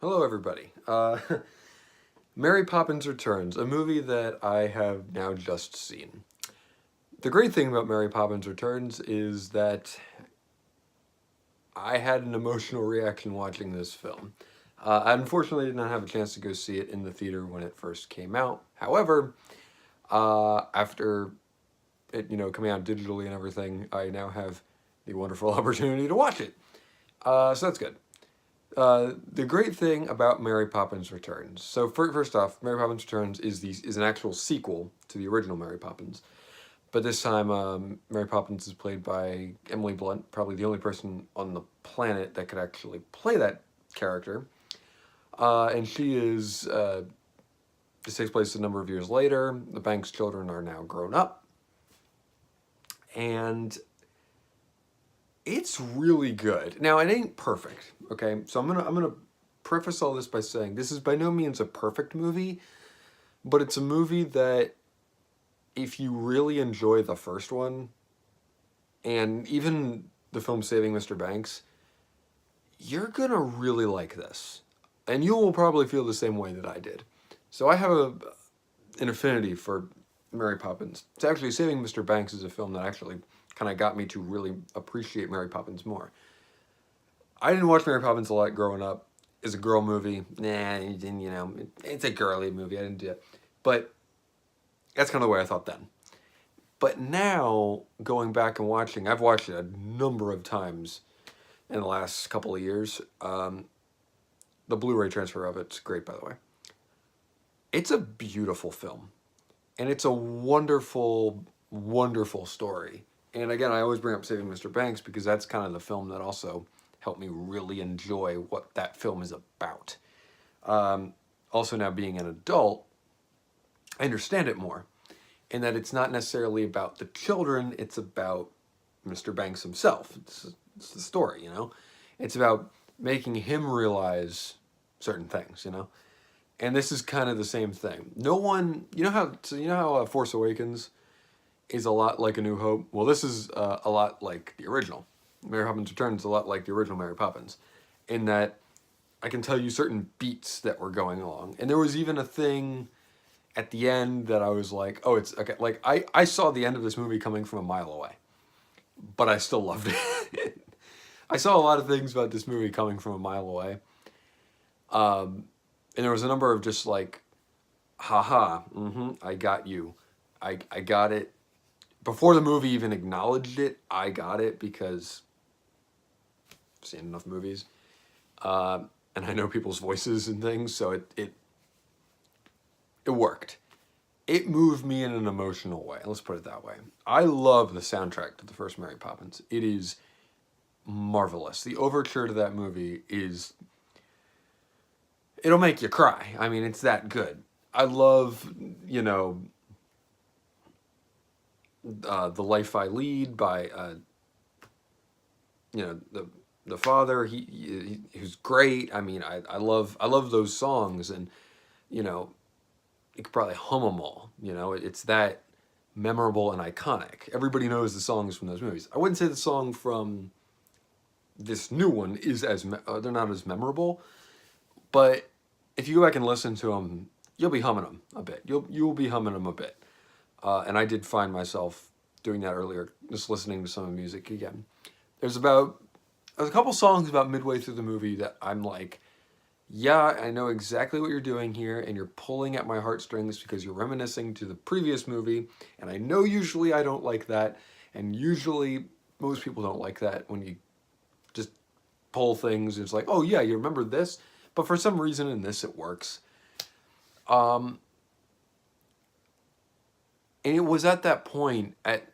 Hello, everybody. Mary Poppins Returns, a movie that I have now just seen. The great thing about Mary Poppins Returns is that I had an emotional reaction watching this film. I unfortunately did not have a chance to go see it in the theater when it first came out. However, after it, coming out digitally and everything, I now have the wonderful opportunity to watch it. So that's good. The great thing about Mary Poppins Returns. So first off, Mary Poppins Returns is an actual sequel to the original Mary Poppins, but this time Mary Poppins is played by Emily Blunt, probably the only person on the planet that could actually play that character. And she is. This takes place a number of years later. The Banks children are now grown up, and it's really good. Now, it ain't perfect, okay? So I'm gonna preface all this by saying this is by no means a perfect movie, but it's a movie that if you really enjoy the first one, and even the film Saving Mr. Banks, you're gonna really like this. And you will probably feel the same way that I did. So I have an affinity for Mary Poppins. It's actually Saving Mr. Banks is a film that actually kind of got me to really appreciate Mary Poppins more. I didn't watch Mary Poppins a lot growing up. It's a girl movie. Nah, it's a girly movie. I didn't do it. But that's kind of the way I thought then. But now, going back and watching, I've watched it a number of times in the last couple of years. The Blu-ray transfer of it's great, by the way. It's a beautiful film. And it's a wonderful, wonderful story. And again, I always bring up Saving Mr. Banks because that's kind of the film that also helped me really enjoy what that film is about. Also now being an adult, I understand it more. And that it's not necessarily about the children, it's about Mr. Banks himself. It's the story, It's about making him realize certain things, And this is kind of the same thing. No one, you know how Force Awakens is a lot like A New Hope? Well, this is a lot like the original. Mary Poppins Returns is a lot like the original Mary Poppins, in that I can tell you certain beats that were going along. And there was even a thing at the end that I was like, oh, it's okay. Like, I saw the end of this movie coming from a mile away, but I still loved it. I saw a lot of things about this movie coming from a mile away. And there was a number of just like, haha, I got you. I got it. Before the movie even acknowledged it, I got it because I've seen enough movies. And I know people's voices and things, so it worked. It moved me in an emotional way. Let's put it that way. I love the soundtrack to the first Mary Poppins. It is marvelous. The overture to that movie is... it'll make you cry. I mean, it's that good. I love, The Life I Lead by, the father. He's great. I mean, I love those songs, and you could probably hum them all. It's that memorable and iconic. Everybody knows the songs from those movies. I wouldn't say the song from this new one is they're not as memorable, but if you go back and listen to them, you'll be humming them a bit. You'll be humming them a bit. And I did find myself doing that earlier, just listening to some of the music again. There's a couple songs about midway through the movie that I'm like, yeah, I know exactly what you're doing here, and you're pulling at my heartstrings because you're reminiscing to the previous movie, and I know usually I don't like that, and usually most people don't like that when you just pull things. It's like, oh yeah, you remember this? But for some reason in this it works. And it was at that point, at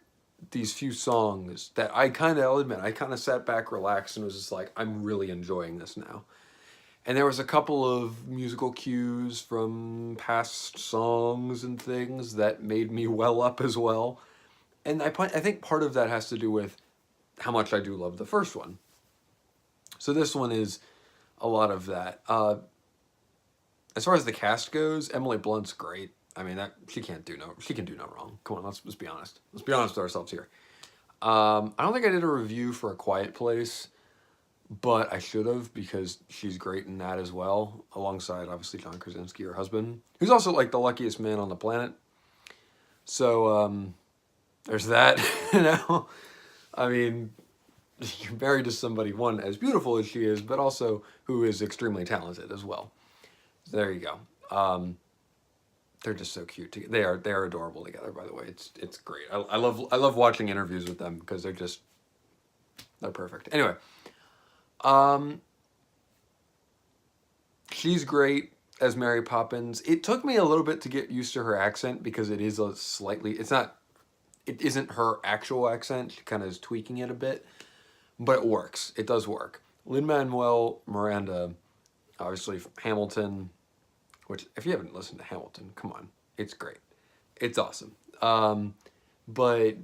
these few songs, that I'll admit, I kind of sat back, relaxed, and was just like, I'm really enjoying this now. And there was a couple of musical cues from past songs and things that made me well up as well. And I think part of that has to do with how much I do love the first one. So this one is a lot of that. As far as the cast goes, Emily Blunt's great. I mean, she can do no wrong. Come on, let's be honest. Let's be honest with ourselves here. I don't think I did a review for A Quiet Place, but I should have because she's great in that as well, alongside obviously John Krasinski, her husband, who's also like the luckiest man on the planet. So there's that. You know, I mean, you're married to somebody, one, as beautiful as she is, but also who is extremely talented as well. So there you go. They're just so cute. They're adorable together. By the way, it's great. I love watching interviews with them because they're perfect. Anyway, um, she's great as Mary Poppins. It took me a little bit to get used to her accent because it is a slightly. It isn't her actual accent. She kind of is tweaking it a bit, but it works. It does work. Lin-Manuel Miranda, obviously Hamilton, which if you haven't listened to Hamilton, come on, it's great. It's awesome. But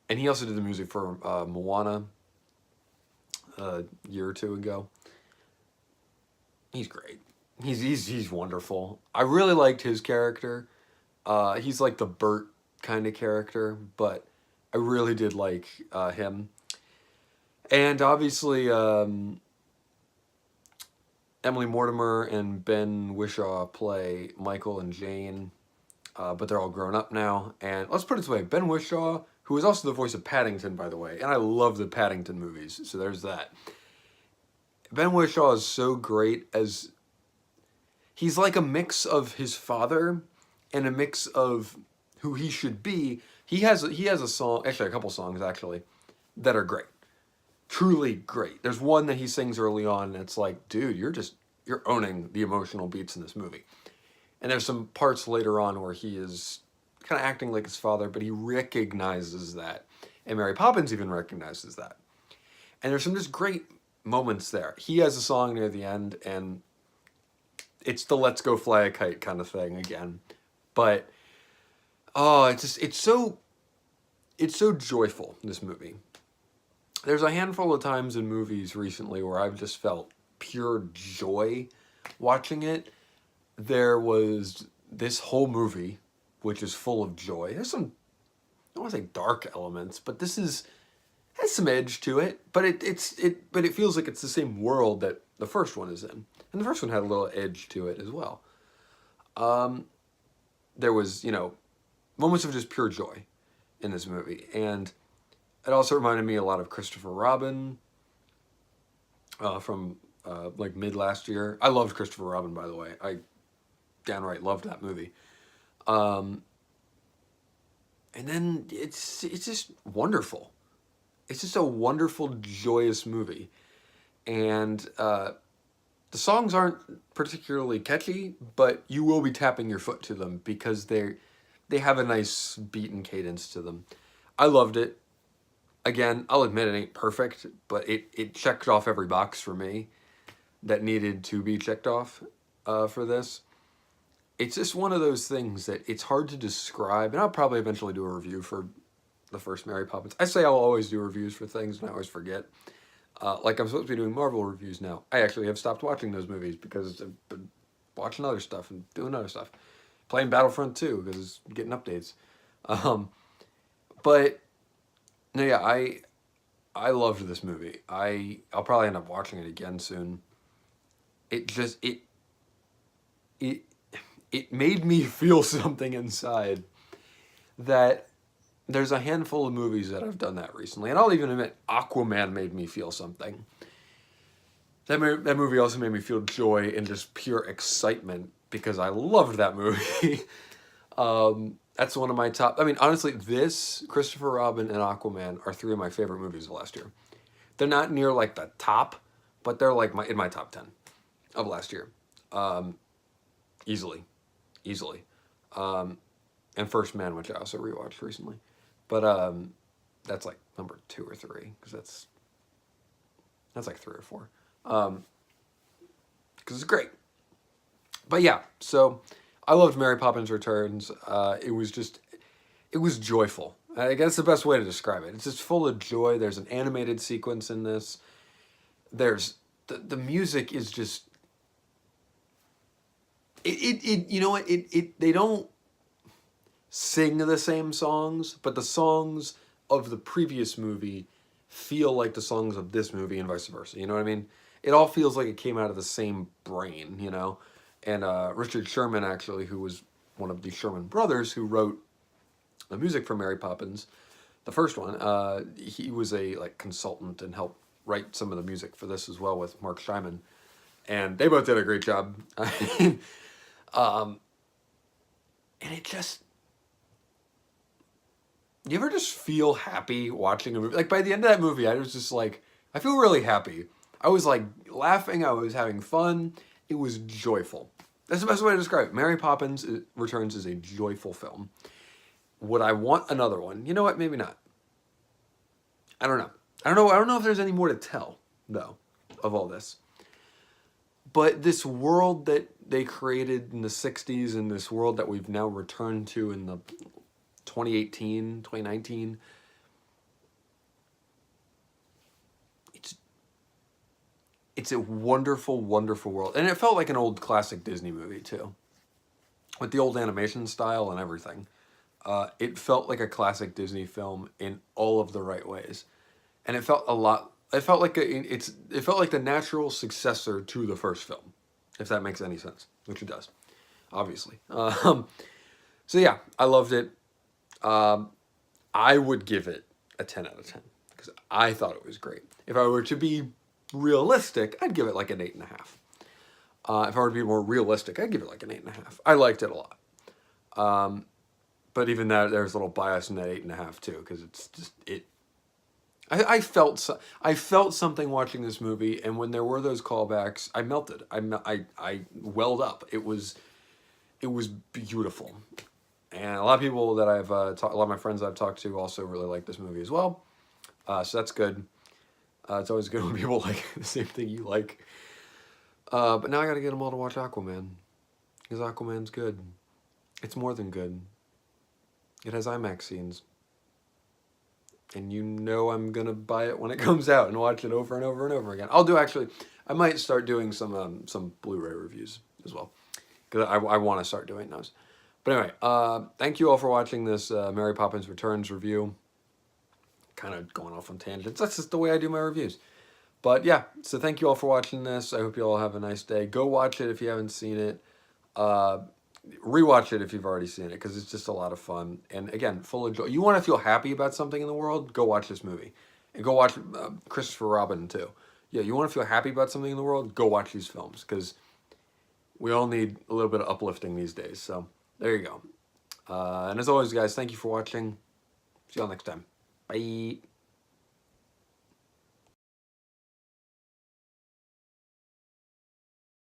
and he also did the music for Moana a year or two ago. He's great. He's wonderful. I really liked his character. He's like the Bert kind of character, but I really did like him. And obviously, Emily Mortimer and Ben Whishaw play Michael and Jane, but they're all grown up now. And let's put it this way, Ben Whishaw, who is also the voice of Paddington, by the way, and I love the Paddington movies, so there's that. Ben Whishaw is so great as... He's like a mix of his father and a mix of who he should be. He has a song, actually a couple songs actually, that are great. Truly great. There's one that he sings early on, and it's like, dude, you're owning the emotional beats in this movie. And there's some parts later on where he is kind of acting like his father, but he recognizes that. And Mary Poppins even recognizes that. And there's some just great moments there. He has a song near the end, and it's the "Let's Go Fly a Kite" kind of thing again. But oh, it's so joyful, this movie. There's a handful of times in movies recently where I've just felt pure joy watching it. There was this whole movie, which is full of joy. There's some, I don't want to say dark elements, but has some edge to it. But it feels like it's the same world that the first one is in, and the first one had a little edge to it as well. There was, moments of just pure joy in this movie, and it also reminded me a lot of Christopher Robin from like mid last year. I loved Christopher Robin, by the way. I downright loved that movie. And then it's just wonderful. It's just a wonderful, joyous movie. And the songs aren't particularly catchy, but you will be tapping your foot to them because they have a nice beat and cadence to them. I loved it. Again, I'll admit it ain't perfect, but it checked off every box for me that needed to be checked off for this. It's just one of those things that it's hard to describe, and I'll probably eventually do a review for the first Mary Poppins. I say I'll always do reviews for things, and I always forget. Like I'm supposed to be doing Marvel reviews now. I actually have stopped watching those movies because I've been watching other stuff and doing other stuff. Playing Battlefront 2 because it's getting updates. But no, yeah, I loved this movie. I'll probably end up watching it again soon. It made me feel something inside that there's a handful of movies that have done that recently. And I'll even admit Aquaman made me feel something. That movie also made me feel joy and just pure excitement because I loved that movie. That's one of my top... I mean, honestly, this, Christopher Robin, and Aquaman are three of my favorite movies of last year. They're not near, like, the top, but they're, like, in my top 10 of last year. Easily. And First Man, which I also rewatched recently. But that's, like, number 2 or 3, because that's like 3 or 4. Because it's great. But, yeah, so... I loved Mary Poppins Returns. It was joyful. I guess the best way to describe it. It's just full of joy. There's an animated sequence in this. There's, the music is just, you know what, they don't sing the same songs, but the songs of the previous movie feel like the songs of this movie and vice versa. You know what I mean? It all feels like it came out of the same brain, you know? And Richard Sherman, actually, who was one of the Sherman brothers who wrote the music for Mary Poppins, the first one, he was a like consultant and helped write some of the music for this as well with Mark Scheinman. And they both did a great job. um, and it just, you ever just feel happy watching a movie? Like by the end of that movie, I was just like, I feel really happy. I was like laughing. I was having fun. It was joyful. That's the best way to describe it. Mary Poppins Returns is a joyful film. Would I want another one? You know what? Maybe not. I don't know. I don't know. I don't know if there's any more to tell though of all this. But this world that they created in the 60s and this world that we've now returned to in the 2018, 2019, it's a wonderful, wonderful world. And it felt like an old classic Disney movie too. With the old animation style and everything. It felt like a classic Disney film in all of the right ways. And it felt a lot, it felt like it felt like the natural successor to the first film, if that makes any sense, which it does, obviously. So yeah, I loved it. I would give it a 10 out of 10 because I thought it was great. If I were to be realistic, I'd give it like an 8.5. If I were to be more realistic, I'd give it like an 8.5. I liked it a lot. But even that, there's a little bias in that 8.5 too, because it's just it. I felt something watching this movie, and when there were those callbacks, I melted. I welled up. It was beautiful, and a lot of people that I've a lot of my friends I've talked to also really like this movie as well. So that's good. It's always good when people like the same thing you like. But now I got to get them all to watch Aquaman, because Aquaman's good. It's more than good. It has IMAX scenes. And you know I'm going to buy it when it comes out and watch it over and over and over again. I might start doing some Blu-ray reviews as well. Because I want to start doing those. But anyway, thank you all for watching this Mary Poppins Returns review. Kind of going off on tangents. That's just the way I do my reviews. But yeah, so thank you all for watching this. I hope you all have a nice day. Go watch it if you haven't seen it. Rewatch it if you've already seen it, because it's just a lot of fun. And again, full of joy. You want to feel happy about something in the world? Go watch this movie. And go watch Christopher Robin too. Yeah, you want to feel happy about something in the world? Go watch these films, because we all need a little bit of uplifting these days. So there you go. And as always, guys, thank you for watching. See you all next time. Bye.